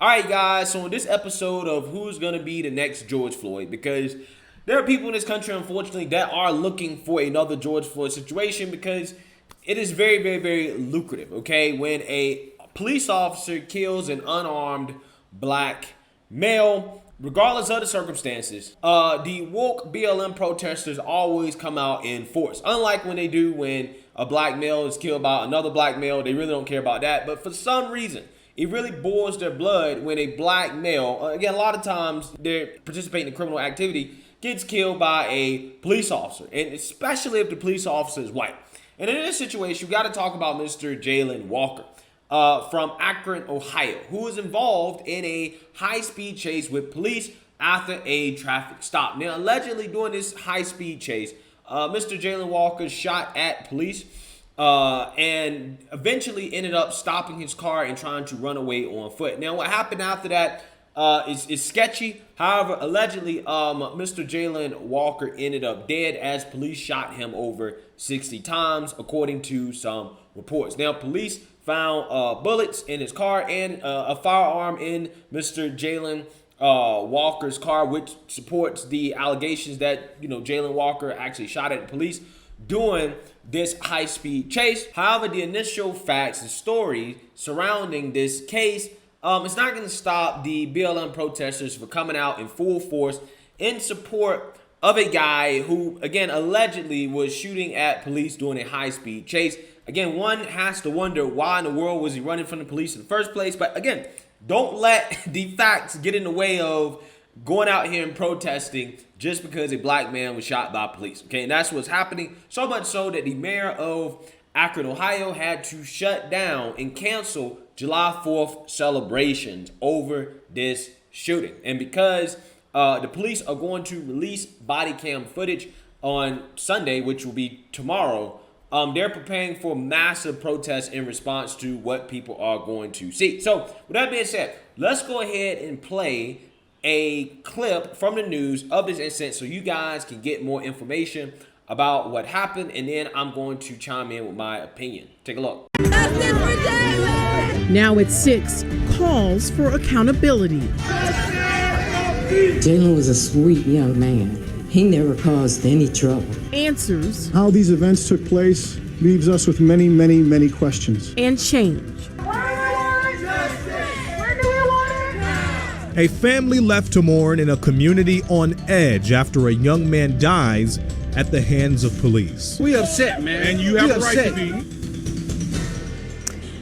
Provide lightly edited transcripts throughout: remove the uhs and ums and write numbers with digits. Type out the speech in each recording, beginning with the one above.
All right, guys, so in this episode of who's going to be the next George Floyd, because there are people in this country, unfortunately, that are looking for another George Floyd situation because it is very, very, very lucrative, okay? When a police officer kills an unarmed black male, regardless of the circumstances, the woke BLM protesters always come out in force. Unlike when they do when a black male is killed by another black male, they really don't care about that. But for some reason, it really boils their blood when a black male, again, a lot of times they're participating in criminal activity, gets killed by a police officer, and especially if the police officer is white. And in this situation, we got to talk about Mr. Jayland Walker from Akron, Ohio, who was involved in a high-speed chase with police after a traffic stop. Now, allegedly during this high-speed chase, Mr. Jayland Walker shot at police and eventually ended up stopping his car and trying to run away on foot. Now, what happened after that is sketchy. However, allegedly, Mr. Jayland Walker ended up dead as police shot him over 60 times, according to some reports. Now, police found bullets in his car and a firearm in Mr. Jayland Walker's car, which supports the allegations that, Jayland Walker actually shot at the police during this high-speed chase. However, the initial facts and story surrounding this case, it's not going to stop the BLM protesters from coming out in full force in support of a guy who, again, allegedly was shooting at police during a high-speed chase. Again, one has to wonder why in the world was he running from the police in the first place. But again, don't let the facts get in the way of going out here and protesting just because a black man was shot by police. Okay, and that's what's happening. So much so that the mayor of Akron, Ohio had to shut down and cancel July 4th celebrations over this shooting. And because the police are going to release body cam footage on Sunday, which will be tomorrow, they're preparing for massive protests in response to what people are going to see. So with that being said, let's go ahead and play a clip from the news of this incident so you guys can get more information about what happened, and then I'm going to chime in with my opinion. Take a look. Now at 6, calls for accountability. Jayland was a sweet young man. He never caused any trouble. Answers. How these events took place leaves us with many, many, many questions. And change. A family left to mourn in a community on edge after a young man dies at the hands of police. We upset, man. And you have a right to be.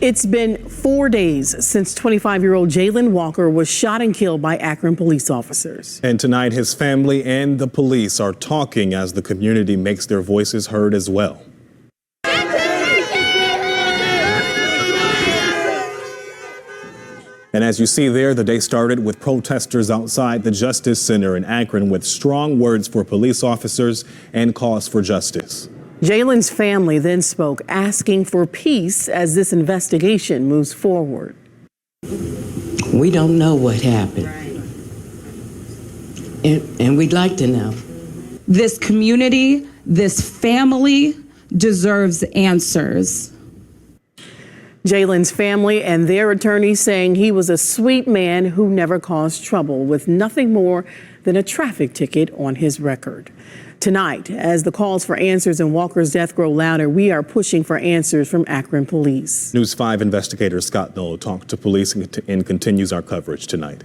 It's been 4 days since 25-year-old Jayland Walker was shot and killed by Akron police officers. And tonight, his family and the police are talking as the community makes their voices heard as well. And as you see there, the day started with protesters outside the Justice Center in Akron with strong words for police officers and calls for justice. Jayland's family then spoke, asking for peace as this investigation moves forward. We don't know what happened. And we'd like to know. This community, this family deserves answers. Jayland's family and their attorney saying he was a sweet man who never caused trouble, with nothing more than a traffic ticket on his record. Tonight, as the calls for answers in Walker's death grow louder, we are pushing for answers from Akron police. News 5 investigator Scott Knoll talked to police and continues our coverage tonight.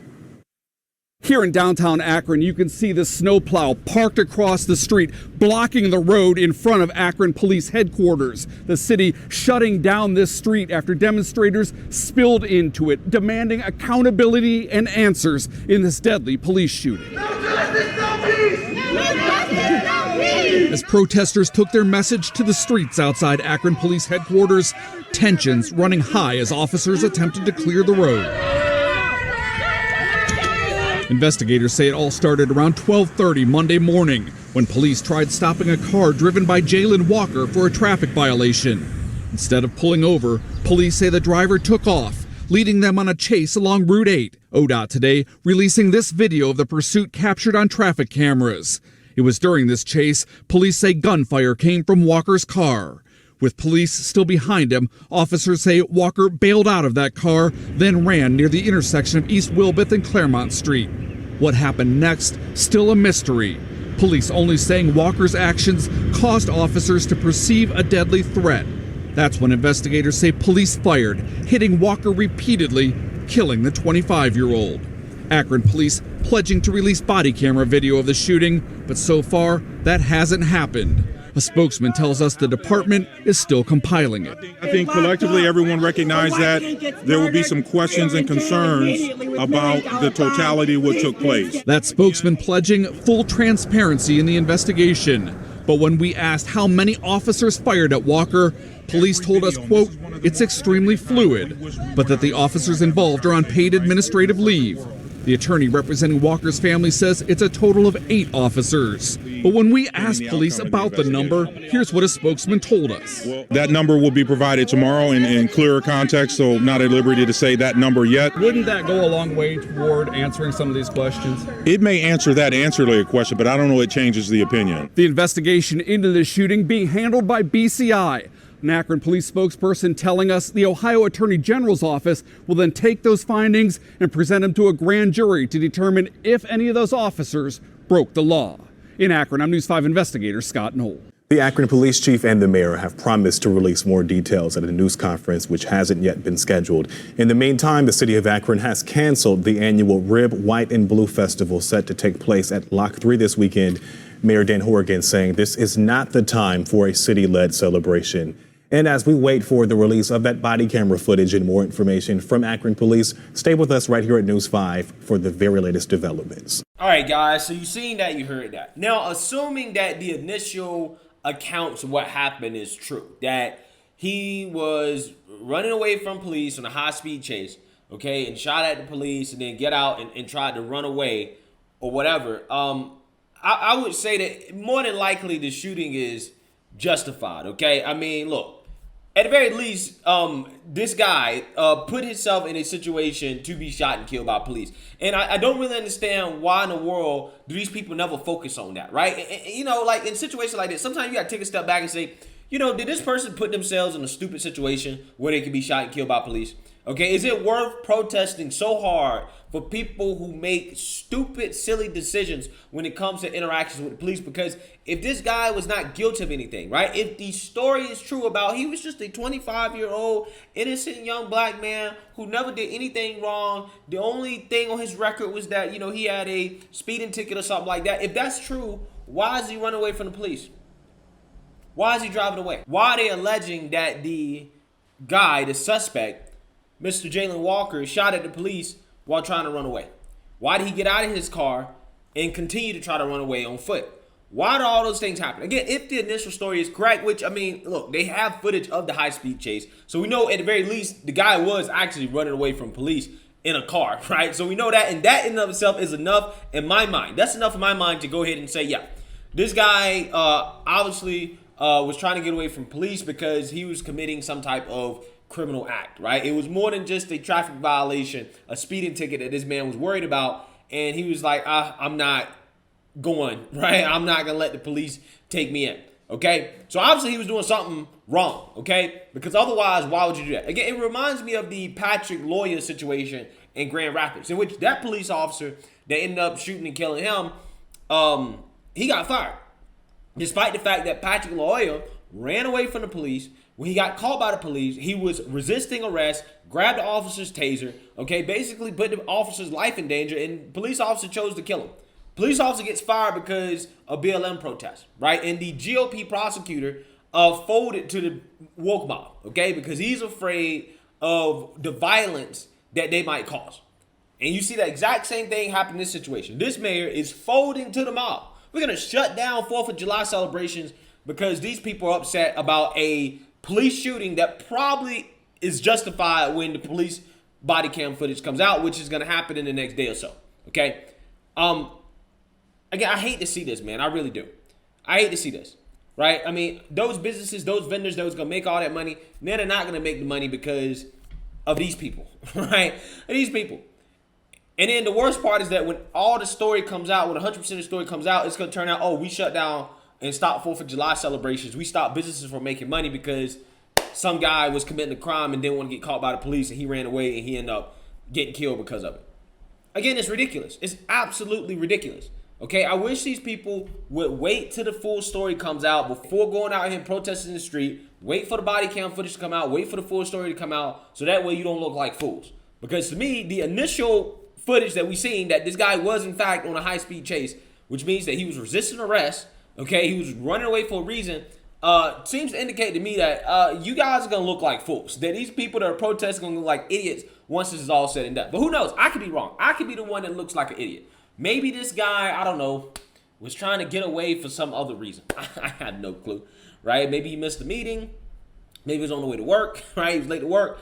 Here in downtown Akron, you can see the snowplow parked across the street, blocking the road in front of Akron Police Headquarters. The city shutting down this street after demonstrators spilled into it, demanding accountability and answers in this deadly police shooting. No justice, no peace! No justice, no peace! As protesters took their message to the streets outside Akron Police Headquarters, tensions running high as officers attempted to clear the road. Investigators say it all started around 12:30 Monday morning when police tried stopping a car driven by Jayland Walker for a traffic violation. Instead of pulling over, police say the driver took off, leading them on a chase along Route 8. ODOT today releasing this video of the pursuit captured on traffic cameras. It was during this chase, police say gunfire came from Walker's car. With police still behind him, officers say Walker bailed out of that car, then ran near the intersection of East Wilbeth and Claremont Street. What happened next, still a mystery. Police only saying Walker's actions caused officers to perceive a deadly threat. That's when investigators say police fired, hitting Walker repeatedly, killing the 25-year-old. Akron police pledging to release body camera video of the shooting, but so far that hasn't happened. A spokesman tells us the department is still compiling it. I think collectively everyone recognized that there will be some questions and concerns about the totality of what took place. That spokesman pledging full transparency in the investigation. But when we asked how many officers fired at Walker, police told us, quote, it's extremely fluid, but that the officers involved are on paid administrative leave. The attorney representing Walker's family says it's a total of 8 officers. But when we asked police about the number, here's what a spokesman told us. That number will be provided tomorrow in clearer context, so not at liberty to say that number yet. Wouldn't that go a long way toward answering some of these questions? It may answer that ancillary question, but I don't know it changes the opinion. The investigation into the shooting being handled by BCI. An Akron police spokesperson telling us the Ohio Attorney General's office will then take those findings and present them to a grand jury to determine if any of those officers broke the law. In Akron, I'm News 5 investigator Scott Knoll. The Akron police chief and the mayor have promised to release more details at a news conference which hasn't yet been scheduled. In the meantime, the city of Akron has canceled the annual Rib, White and Blue Festival set to take place at Lock 3 this weekend. Mayor Dan Horrigan saying this is not the time for a city-led celebration. And as we wait for the release of that body camera footage and more information from Akron Police, stay with us right here at News 5 for the very latest developments. All right, guys, so you've seen that, you heard that. Now, assuming that the initial accounts of what happened is true, that he was running away from police on a high-speed chase, okay, and shot at the police and then get out and tried to run away or whatever, I would say that more than likely the shooting is justified, okay? I mean, look. At the very least, this guy put himself in a situation to be shot and killed by police. And I don't really understand why in the world do these people never focus on that, right? And, you know, like in situations like this, sometimes you got to take a step back and say, you know, did this person put themselves in a stupid situation where they could be shot and killed by police? Okay, is it worth protesting so hard for people who make stupid, silly decisions when it comes to interactions with the police? Because if this guy was not guilty of anything, right? If the story is true about he was just a 25-year-old innocent young black man who never did anything wrong. The only thing on his record was that, you know, he had a speeding ticket or something like that. If that's true, why is he running away from the police? Why is he driving away? Why are they alleging that the guy, the suspect, Mr. Jayland Walker, shot at the police while trying to run away? Why did he get out of his car and continue to try to run away on foot? Why do all those things happen? Again, if the initial story is correct, which, I mean, look, they have footage of the high-speed chase. So we know at the very least the guy was actually running away from police in a car, right? So we know that, and that in and of itself is enough in my mind. That's enough in my mind to go ahead and say, yeah, this guy obviously was trying to get away from police because he was committing some type of criminal act, right? It was more than just a traffic violation, a speeding ticket that this man was worried about, and he was like, I'm not going, right? I'm not gonna let the police take me in, okay? So obviously he was doing something wrong, okay? Because otherwise, why would you do that? Again, it reminds me of the Patrick Lawyer situation in Grand Rapids, in which that police officer that ended up shooting and killing him, he got fired. Despite the fact that Patrick Lawyer ran away from the police. When he got caught by the police, he was resisting arrest, grabbed the officer's taser, okay, basically put the officer's life in danger, and the police officer chose to kill him. Police officer gets fired because of BLM protests, right? And the GOP prosecutor folded to the woke mob, okay, because he's afraid of the violence that they might cause. And you see that exact same thing happen in this situation. This mayor is folding to the mob. We're going to shut down 4th of July celebrations because these people are upset about a police shooting that probably is justified when the police body cam footage comes out, which is going to happen in the next day or so, okay? Again, I hate to see this, man. I really do. I hate to see this, right? I mean, those businesses, those vendors that was going to make all that money, they're not going to make the money because of these people, right? These people. And then the worst part is that when all the story comes out, when 100% of the story comes out, it's going to turn out, oh, we shut down and stop 4th of July celebrations. We stop businesses from making money because some guy was committing a crime and didn't want to get caught by the police, and he ran away and he ended up getting killed because of it. Again, it's ridiculous. It's absolutely ridiculous. Okay, I wish these people would wait till the full story comes out before going out here and protesting in the street. Wait for the body cam footage to come out. Wait for the full story to come out so that way you don't look like fools. Because to me, the initial footage that we seen that this guy was in fact on a high-speed chase, which means that he was resisting arrest, okay, he was running away for a reason, seems to indicate to me that you guys are going to look like fools. That these people that are protesting are going to look like idiots once this is all said and done. But who knows? I could be wrong. I could be the one that looks like an idiot. Maybe this guy, I don't know, was trying to get away for some other reason. I have no clue, right? Maybe he missed a meeting. Maybe he was on the way to work, right? He was late to work.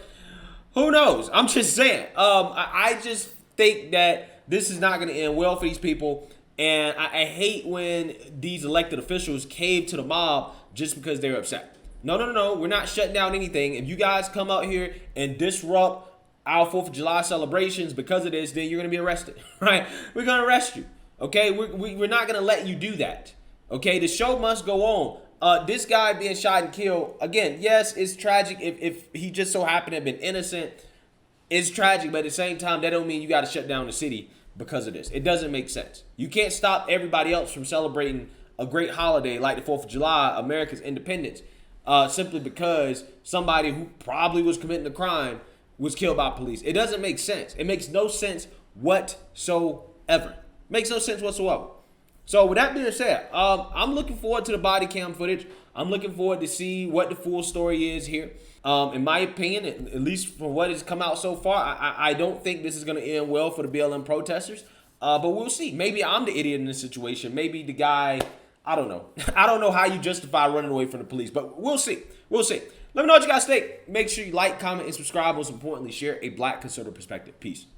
Who knows? I'm just saying. I just think that this is not going to end well for these people. And I hate when these elected officials cave to the mob just because they're upset. No. We're not shutting down anything. If you guys come out here and disrupt our 4th of July celebrations because of this, then you're going to be arrested, right? We're going to arrest you, okay? We're not going to let you do that, okay? The show must go on. This guy being shot and killed, again, yes, it's tragic if he just so happened to have been innocent. It's tragic, but at the same time, that don't mean you got to shut down the city because of this. It doesn't make sense. You can't stop everybody else from celebrating a great holiday like the 4th of July, America's independence, simply because somebody who probably was committing a crime was killed by police. It doesn't make sense. It makes no sense whatsoever. Makes no sense whatsoever. So with that being said, I'm looking forward to the body cam footage. I'm looking forward to see what the full story is here. In my opinion, at least from what has come out so far, I don't think this is going to end well for the BLM protesters. But we'll see. Maybe I'm the idiot in this situation. Maybe the guy, I don't know. I don't know how you justify running away from the police, but we'll see. We'll see. Let me know what you guys think. Make sure you like, comment, and subscribe. Most importantly, share a Black conservative perspective. Peace.